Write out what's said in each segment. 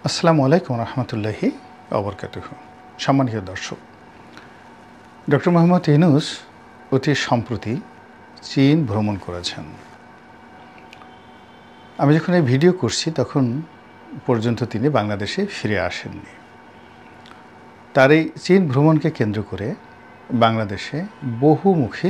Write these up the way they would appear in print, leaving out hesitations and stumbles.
আসসালামু আলাইকুম রহমতুল্লাহি ওবরকাতুহু। সম্মানিত দর্শক, ডক্টর মোহাম্মদ ইউনূস অতি সম্প্রতি চীন ভ্রমণ করেছেন। আমি যখন এই ভিডিও করছি তখন পর্যন্ত তিনি বাংলাদেশে ফিরে আসেননি। তার এই চীন ভ্রমণকে কেন্দ্র করে বাংলাদেশে বহুমুখী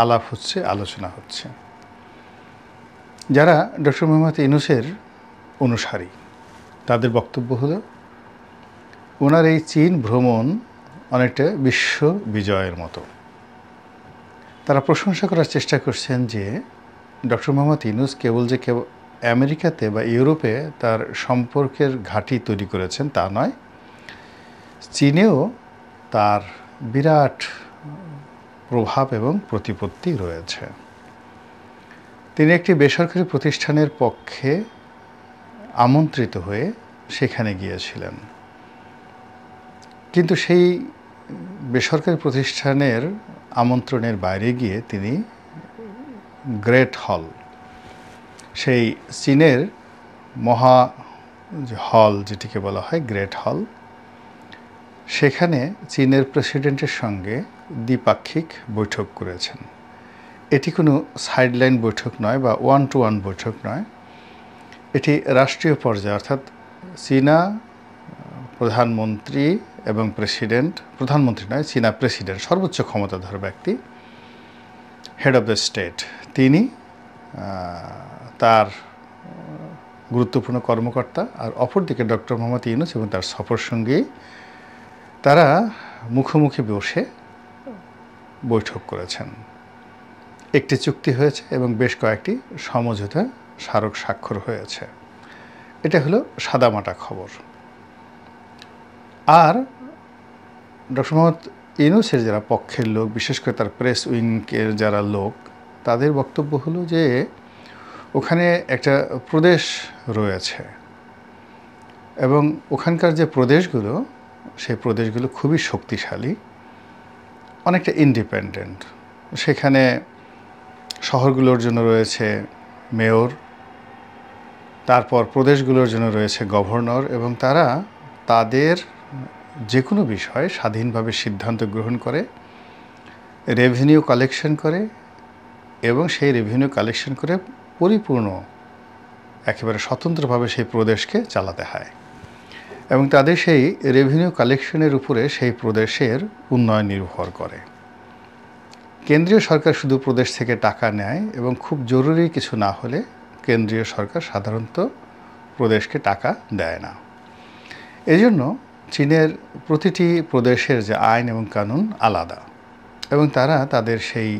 আলাপ হচ্ছে, আলোচনা হচ্ছে। যারা ডক্টর মোহাম্মদ ইউনূসের অনুসারী তাদের বক্তব্য হলো ওনার এই চীন ভ্রমণ অনেকটা বিশ্ব বিজয়ের মতো। তারা প্রশংসা করার চেষ্টা করছেন যে ডক্টর মোহাম্মদ ইউনূস কেবল আমেরিকাতে বা ইউরোপে তার সম্পর্কের ঘাঁটি তৈরি করেছেন তা নয়, চীনেও তার বিরাট প্রভাব এবং প্রতিপত্তি রয়েছে। তিনি একটি বেসরকারি প্রতিষ্ঠানের পক্ষে আমন্ত্রিত হয়ে সেখানে গিয়েছিলেন, কিন্তু সেই বেসরকারি প্রতিষ্ঠানের আমন্ত্রণের বাইরে গিয়ে তিনি গ্রেট হল, সেই চীনের মহা হল যেটিকে বলা হয় গ্রেট হল, সেখানে চীনের প্রেসিডেন্টের সঙ্গে দ্বিপাক্ষিক বৈঠক করেছেন। এটি কোনো সাইডলাইন বৈঠক নয় বা ওয়ান টু ওয়ান বৈঠক নয়, এটি রাষ্ট্রীয় পর্যায়ে, অর্থাৎ চীনা প্রধানমন্ত্রী এবং প্রেসিডেন্ট, প্রধানমন্ত্রী নয়, চীনা প্রেসিডেন্ট, সর্বোচ্চ ক্ষমতাধর ব্যক্তি, হেড অফ দ্য স্টেট, তিনি তার গুরুত্বপূর্ণ কর্মকর্তা, আর অপরদিকে ডক্টর মোহাম্মদ ইউনূস এবং তার সফরসঙ্গী, তারা মুখোমুখি বসে বৈঠক করেছেন। একটি চুক্তি হয়েছে এবং বেশ কয়েকটি সমঝোতা স্মারক স্বাক্ষর হয়েছে। এটা হলো সাদামাটা খবর। আর ডক্টর মোহাম্মদ ইউনূসের যারা পক্ষের লোক, বিশেষ করে তার প্রেস উইংয়ের যারা লোক, তাদের বক্তব্য হলো যে ওখানে একটা প্রদেশ রয়েছে এবং ওখানকার যে প্রদেশগুলো, সেই প্রদেশগুলো খুবই শক্তিশালী, অনেকটা ইন্ডিপেন্ডেন্ট। সেখানে শহরগুলোর জন্য রয়েছে মেয়র, তারপর প্রদেশগুলোর জন্য রয়েছে গভর্নর, এবং তারা তাদের যে কোনো বিষয়ে স্বাধীনভাবে সিদ্ধান্ত গ্রহণ করে, রেভিনিউ কালেকশন করে এবং সেই রেভিনিউ কালেকশন করে পরিপূর্ণ একেবারে স্বতন্ত্রভাবে সেই প্রদেশকে চালাতে হয় এবং তাদের সেই রেভিনিউ কালেকশনের উপরে সেই প্রদেশের উন্নয়ন নির্ভর করে। কেন্দ্রীয় সরকার শুধু প্রদেশ থেকে টাকা নেয় এবং খুব জরুরি কিছু না হলে কেন্দ্রীয় সরকার সাধারণত প্রদেশকে টাকা দেয় না। এজন্য চীনের প্রতিটি প্রদেশের যে আইন এবং কানুন আলাদা এবং তারা তাদের সেই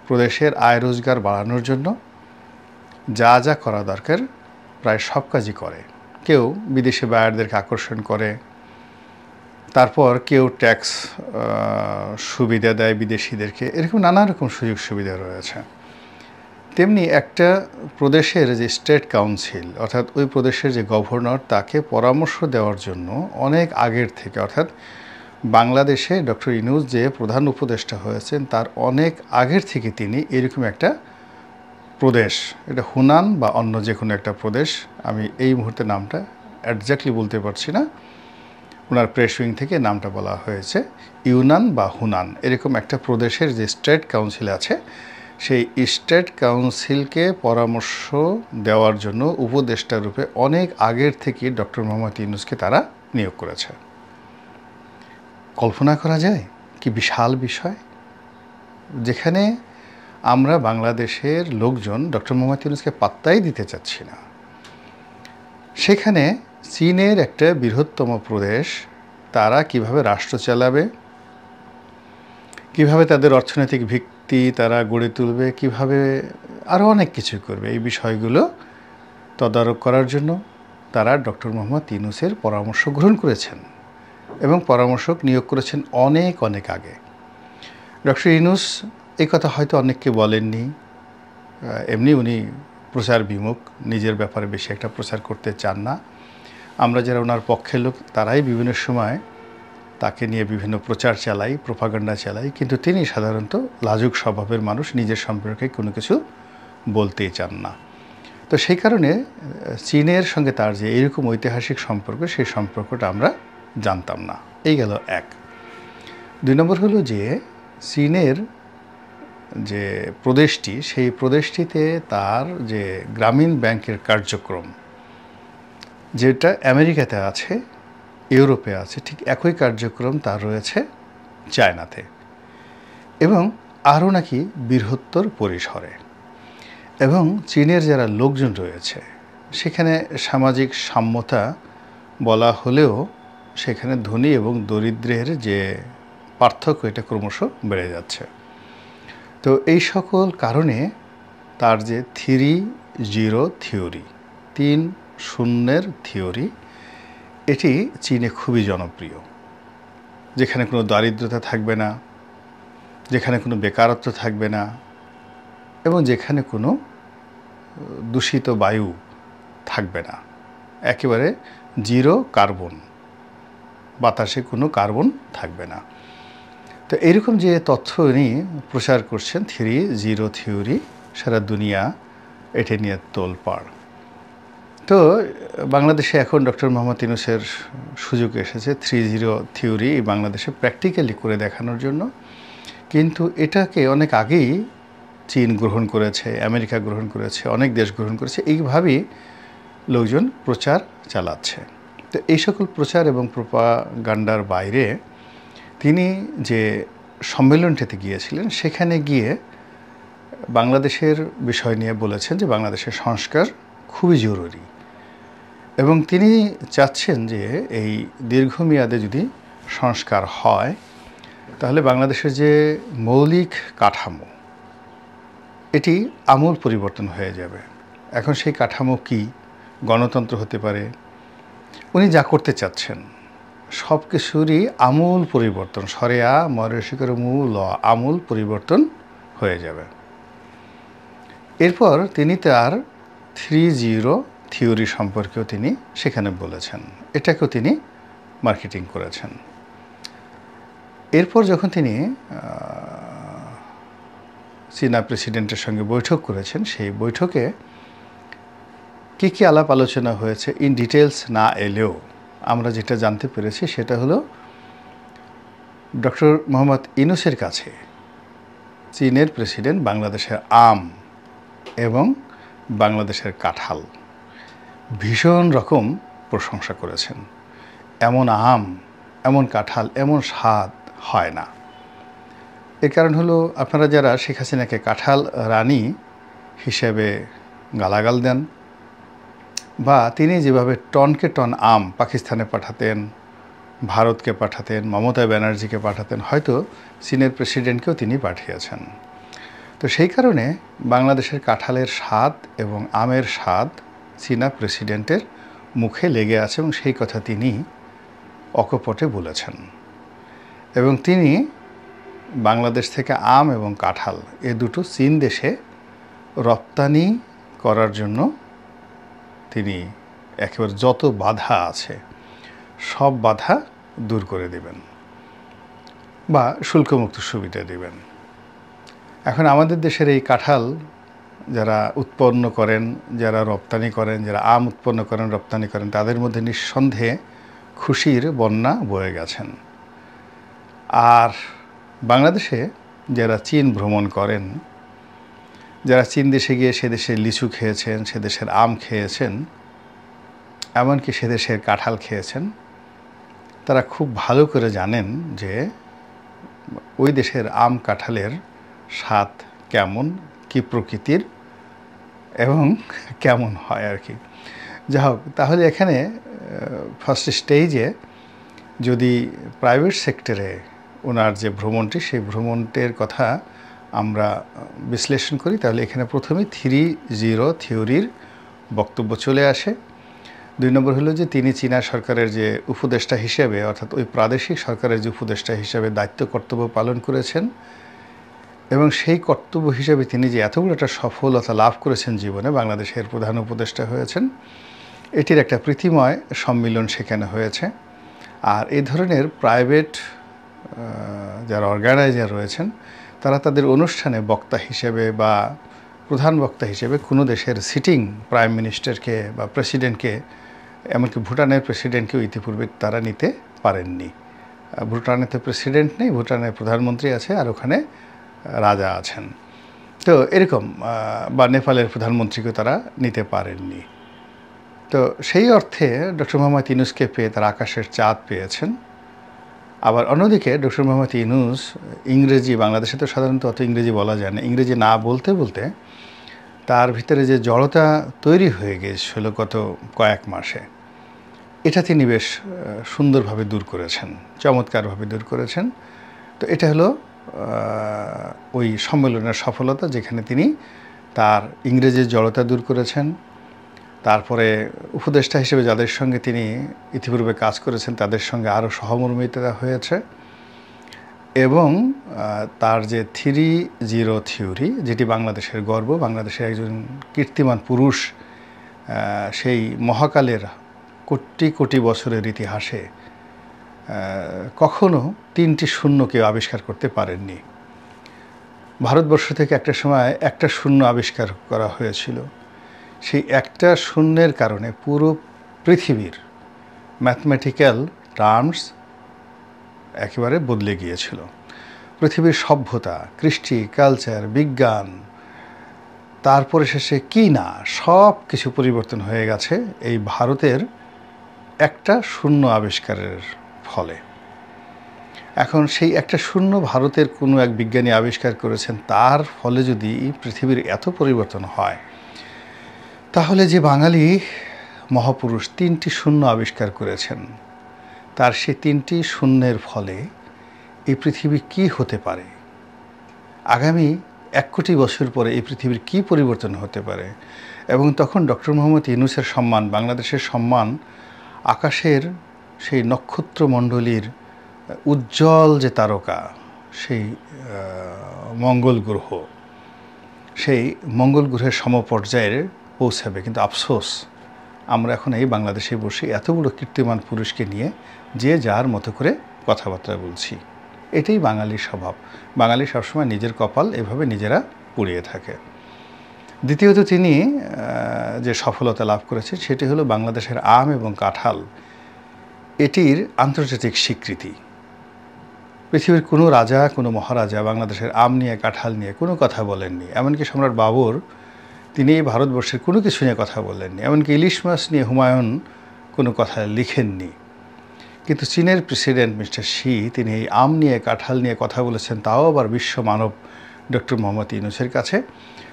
প্রদেশের আয় রোজগার বাড়ানোর জন্য যা যা করা দরকার প্রায় সব কাজই করে। কেউ বিদেশি বায়ারদেরকে আকর্ষণ করে, তারপর কেউ ট্যাক্স সুবিধা দেয় বিদেশিদেরকে, এরকম নানা রকম সুযোগ সুবিধা রয়েছে। তেমনি একটা প্রদেশের যে স্টেট কাউন্সিল, অর্থাৎ ওই প্রদেশের যে গভর্নর, তাকে পরামর্শ দেওয়ার জন্য অনেক আগের থেকে, অর্থাৎ বাংলাদেশে ডক্টর ইউনূস যে প্রধান উপদেষ্টা হয়েছেন তার অনেক আগের থেকে তিনি এরকম একটা প্রদেশ, এটা হুনান বা অন্য যে কোনো একটা প্রদেশ, আমি এই মুহূর্তে নামটা একজ্যাক্টলি বলতে পারছি না, ওনার প্রেস উইং থেকে নামটা বলা হয়েছে ইউনান বা হুনান, এরকম একটা প্রদেশের যে স্টেট কাউন্সিল আছে, সেই স্টেট কাউন্সিলকে পরামর্শ দেওয়ার জন্য উপদেষ্টা রূপে অনেক আগের থেকে ডক্টর মোহাম্মদ ইউনূসকে তারা নিয়োগ করেছে। কল্পনা করা যায় কি বিশাল বিষয়, যেখানে আমরা বাংলাদেশের লোকজন ডক্টর মোহাম্মদ ইউনূসকে পাত্তাই দিতে চাচ্ছি না, সেখানে চীনের একটা বৃহত্তম প্রদেশ তারা কিভাবে রাষ্ট্র চালাবে, কিভাবে তাদের অর্থনৈতিক ভিত্তি তারা গড়ে তুলবে, কিভাবে আরও অনেক কিছু করবে, এই বিষয়গুলো তদারক করার জন্য তারা ডক্টর মোহাম্মদ ইউনূসের পরামর্শ গ্রহণ করেছেন এবং পরামর্শক নিয়োগ করেছেন অনেক অনেক আগে। ডক্টর ইউনূস এই কথা হয়তো অনেককে বলেননি, এমনি উনি প্রচার বিমুখ, নিজের ব্যাপারে বেশি একটা প্রচার করতে চান না। আমরা যারা ওনার পক্ষের লোক তারাই বিভিন্ন সময় তাকে নিয়ে বিভিন্ন প্রচার চালাই, প্রোপাগান্ডা চালাই, কিন্তু তিনি সাধারণত লাজুক স্বভাবের মানুষ, নিজের সম্পর্কে কোনো কিছু বলতেই চান না। তো তো সেই কারণে চীনের সঙ্গে তার যে এরকম ঐতিহাসিক সম্পর্ক, সেই সম্পর্কটা আমরা জানতাম না। এই গেল এক। 2 নম্বর হলো যে চীনের যে প্রদেশটি, সেই প্রদেশটিতে তার যে গ্রামীণ ব্যাংকের কার্যক্রম, যেটা আমেরিকাতে আছে, ইউরোপে আছে, ঠিক একই কার্যক্রম তার রয়েছে চায়নাতে, এবং আরও নাকি বৃহত্তর পরিসরে। এবং চীনের যারা লোকজন রয়েছে সেখানে সামাজিক সাম্যতা বলা হলেও সেখানে ধনী এবং দরিদ্রের যে পার্থক্য, এটা ক্রমশ বেড়ে যাচ্ছে। তো এই সকল কারণে তার যে 3-0 থিওরি, 3-0 থিওরি, এটি চীনে খুবই জনপ্রিয়। যেখানে কোনো দারিদ্রতা থাকবে না, যেখানে কোনো বেকারত্ব থাকবে না, এবং যেখানে কোনো দূষিত বায়ু থাকবে না, একেবারে 0 কার্বন, বাতাসে কোনো কার্বন থাকবে না। তো এইরকম যে তথ্য নিয়ে প্রচার করছেন 3-0 থিওরি, সারা দুনিয়া এটা নিয়ে তোলপাড়। তো বাংলাদেশে এখন ডক্টর মোহাম্মদ ইউনূসের সুযোগ এসেছে 3-0 থিওরি বাংলাদেশে প্র্যাকটিক্যালি করে দেখানোর জন্য। কিন্তু এটাকে অনেক আগেই চীন গ্রহণ করেছে, আমেরিকা গ্রহণ করেছে, অনেক দেশ গ্রহণ করেছে। এইভাবেই লোকজন প্রচার চালাচ্ছে। তো এই সকল প্রচার এবং প্রোপাগান্ডার বাইরে তিনি যে সম্মেলনটিতে গিয়েছিলেন, সেখানে গিয়ে বাংলাদেশের বিষয় নিয়ে বলেছেন যে বাংলাদেশের সংস্কার খুবই জরুরি, এবং তিনি চাচ্ছেন যে এই দীর্ঘমেয়াদে যদি সংস্কার হয় তাহলে বাংলাদেশের যে মৌলিক কাঠামো, এটি আমূল পরিবর্তন হয়ে যাবে। এখন সেই কাঠামো কি? গণতন্ত্র হতে পারে। উনি যা করতে চাচ্ছেন সব কিছুরই আমূল পরিবর্তন, সরেয়া মরশিকর মূল আমূল পরিবর্তন হয়ে যাবে। এরপর তিনি তার 3-0 থিওরি সম্পর্কেও তিনি সেখানে বলেছেন, এটাকেও তিনি মার্কেটিং করেছেন। এরপর যখন তিনি চীনা প্রেসিডেন্টের সঙ্গে বৈঠক করেছেন, সেই বৈঠকে কী কী আলাপ আলোচনা হয়েছে ইন ডিটেলস না এলেও আমরা যেটা জানতে পেরেছি সেটা হলো ডক্টর মোহাম্মদ ইউনূসের কাছে চীনের প্রেসিডেন্ট বাংলাদেশের আম এবং বাংলাদেশের কাঁঠাল ভীষণ রকম প্রশংসা করেছেন। এমন আম, এমন কাঁঠাল, এমন স্বাদ হয় না। এর কারণ হলো আপনারা যারা শেখ হাসিনাকে কাঁঠাল রানী হিসেবে গালাগাল দেন, বা তিনি যেভাবে টনকে টন আম পাকিস্তানে পাঠাতেন, ভারতকে পাঠাতেন, মমতা ব্যানার্জিকে পাঠাতেন, হয়তো চীনের প্রেসিডেন্টকেও তিনি পাঠিয়েছেন। তো সেই কারণে বাংলাদেশের কাঁঠালের স্বাদ এবং আমের স্বাদ চীনা প্রেসিডেন্টের মুখে লেগে আছে, এবং সেই কথা তিনি অকপটে বলেছেন। এবং তিনি বাংলাদেশ থেকে আম এবং কাঁঠাল এ দুটো চীন দেশে রপ্তানি করার জন্য তিনি একেবারে যত বাধা আছে সব বাধা দূর করে দেবেন বা শুল্কমুক্ত সুবিধা দেবেন। এখন আমাদের দেশের এই কাঁঠাল যারা উৎপন্ন করেন, যারা রপ্তানি করেন, যারা আম উৎপন্ন করেন, রপ্তানি করেন, তাদের মধ্যে নিঃসন্দেহে খুশির বন্যা বয়ে গেছেন। আর বাংলাদেশে যারা চীন ভ্রমণ করেন, যারা চীন দেশে গিয়ে সে দেশের লিচু খেয়েছেন, সে দেশের আম খেয়েছেন, এমনকি সে দেশের কাঁঠাল খেয়েছেন, তারা খুব ভালো করে জানেন যে ওই দেশের আম কাঁঠালের স্বাদ কেমন, কি প্রকৃতির এবং কেমন হয় আর কি। যা হোক, তাহলে এখানে ফার্স্ট স্টেজে যদি প্রাইভেট সেক্টরে ওনার যে ভ্রমণটি, সেই ভ্রমণটির কথা আমরা বিশ্লেষণ করি, তাহলে এখানে প্রথমেই 3-0 থিওরির বক্তব্য চলে আসে। 2 নম্বর হলো যে তিনি চীনা সরকারের যে উপদেষ্টা হিসেবে, অর্থাৎ ওই প্রাদেশিক সরকারের যে উপদেষ্টা হিসেবে দায়িত্ব কর্তব্য পালন করেছেন, এবং সেই কর্তব্য হিসেবে তিনি যে এত বড় একটা সফলতা লাভ করেছেন জীবনে, বাংলাদেশের প্রধান উপদেষ্টা হয়েছেন, এটির একটা প্রীতিময় সম্মিলন সেখানে হয়েছে। আর এই ধরনের প্রাইভেট যারা অর্গানাইজার রয়েছেন, তারা তাদের অনুষ্ঠানে বক্তা হিসেবে বা প্রধান বক্তা হিসেবে কোনো দেশের সিটিং প্রাইম মিনিস্টারকে বা প্রেসিডেন্টকে, এমনকি ভুটানের প্রেসিডেন্টকেও ইতিপূর্বে তারা নিতে পারেননি। ভুটানে তো প্রেসিডেন্ট নেই, ভুটানের প্রধানমন্ত্রী আছে আর ওখানে রাজা আছেন। তো এরকম, বা নেপালের প্রধানমন্ত্রীকেও তারা নিতে পারেননি। তো সেই অর্থে ডক্টর মোহাম্মদ ইউনূসকে পেয়ে তারা আকাশের চাঁদ পেয়েছেন। আবার অন্যদিকে ডক্টর মোহাম্মদ ইউনূস ইংরেজি, বাংলাদেশে তো সাধারণত অত ইংরেজি বলা যায় না, ইংরেজি না বলতে বলতে তার ভিতরে যে জড়তা তৈরি হয়ে গিয়েছিল গত কয়েক মাসে, এটা তিনি বেশ সুন্দরভাবে দূর করেছেন, চমৎকারভাবে দূর করেছেন। তো এটা হলো ওই সম্মেলনের সফলতা, যেখানে তিনি তার ইংরেজির জড়তা দূর করেছেন। তারপরে উপদেষ্টা হিসেবে যাদের সঙ্গে তিনি ইতিপূর্বে কাজ করেছেন তাদের সঙ্গে আরও সহমর্মিতা হয়েছে, এবং তার যে 3-0 থিওরি, যেটি বাংলাদেশের গর্ব, বাংলাদেশের একজন কীর্তিমান পুরুষ সেই মহাকালের কোটি কোটি বছরের ইতিহাসে কখনো 3টি শূন্য কেউ আবিষ্কার করতে পারেননি। ভারতবর্ষ থেকে একটা সময় একটা শূন্য আবিষ্কার করা হয়েছিল। সেই একটা শূন্যের কারণে পুরো পৃথিবীর ম্যাথমেটিক্যাল টার্মস একেবারে বদলে গিয়েছিল। পৃথিবীর সভ্যতা, কৃষ্টি, কালচার, বিজ্ঞান, তারপরে শেষে কি না, সব কিছু পরিবর্তন হয়ে গেছে এই ভারতের একটা শূন্য আবিষ্কারের ফলে। এখন সেই একটা শূন্য ভারতের কোনো এক বিজ্ঞানী আবিষ্কার করেছেন, তার ফলে যদি পৃথিবীর এত পরিবর্তন হয়, তাহলে যে বাঙালি মহাপুরুষ 3টি শূন্য আবিষ্কার করেছেন, তার সেই 3টি শূন্যের ফলে এই পৃথিবী কি হতে পারে, আগামী 1 কোটি বছর পরে এই পৃথিবীর কি পরিবর্তন হতে পারে, এবং তখন ডক্টর মোহাম্মদ ইউনূসের সম্মান, বাংলাদেশের সম্মান, আকাশের সেই নক্ষত্রমণ্ডলীর উজ্জ্বল যে তারকা, সেই মঙ্গল গ্রহ, সেই মঙ্গল গ্রহের সমপর্যায়ে পৌঁছাবে। কিন্তু আফসোস, আমরা এখন এই বাংলাদেশে বসে এত বড় কীর্তিমান পুরুষকে নিয়ে যে যার মতো করে কথাবার্তা বলছি। এটাই বাঙালির স্বভাব। বাঙালি সবসময় নিজের কপাল এভাবে নিজেরা পুড়িয়ে থাকে। দ্বিতীয়ত, তিনি যে সফলতা লাভ করেছেন সেটি হলো বাংলাদেশের আম এবং কাঁঠাল, এটির আন্তর্জাতিক স্বীকৃতি। পৃথিবীর কোনো রাজা, কোনো মহারাজা বাংলাদেশের আম নিয়ে, কাঁঠাল নিয়ে কোনো কথা বলেননি। এমনকি সম্রাট বাবর, তিনি ভারতবর্ষের কোনো কিছু নিয়ে কথা বলেননি। এমনকি ইলিশ মাছ নিয়ে হুমায়ুন কোনো কথা লিখেননি। কিন্তু চীনের প্রেসিডেন্ট মিস্টার শি, তিনি এই আম নিয়ে, কাঁঠাল নিয়ে কথা বলেছেন, তাও আবার বিশ্ব মানব ডক্টর মোহাম্মদ ইউনূসের কাছে।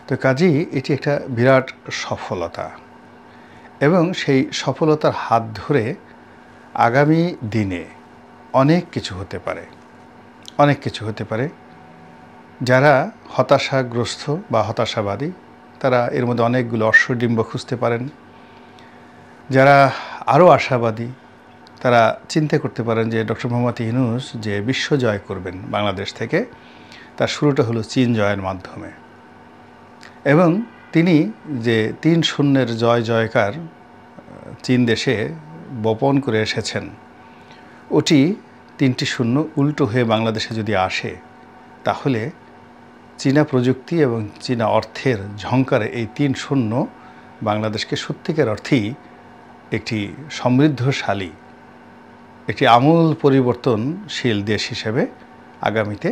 তো কাজেই এটি একটা বিরাট সফলতা, এবং সেই সফলতার হাত ধরে আগামী দিনে অনেক কিছু হতে পারে, অনেক কিছু হতে পারে। যারা হতাশাগ্রস্ত বা হতাশাবাদী, তারা এর মধ্যে অনেকগুলো অশ্বডিম্ব খুঁজতে পারেন। যারা আরও আশাবাদী, তারা চিন্তা করতে পারেন যে ডক্টর মোহাম্মদ ইউনূস যে বিশ্ব জয় করবেন বাংলাদেশ থেকে, তার শুরুটা হলো চীন জয়ের মাধ্যমে। এবং তিনি যে 3-0 জয় জয়কার চীন দেশে বপন করে এসেছেন, ওটি 3টি শূন্য উল্টো হয়ে বাংলাদেশে যদি আসে, তাহলে চীনা প্রযুক্তি এবং চীনা অর্থের ঝংকারে এই 3-0 বাংলাদেশকে সত্যিকার অর্থেই একটি সমৃদ্ধশালী, একটি আমূল পরিবর্তনশীল দেশ হিসেবে আগামীতে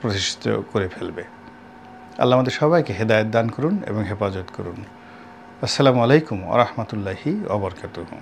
প্রতিষ্ঠিত করে ফেলবে। আল্লাহ আমাদের সবাইকে হেদায়েত দান করুন এবং হেফাজত করুন। আসসালামু আলাইকুম ওয়া রাহমাতুল্লাহি ওয়া বারাকাতুহু।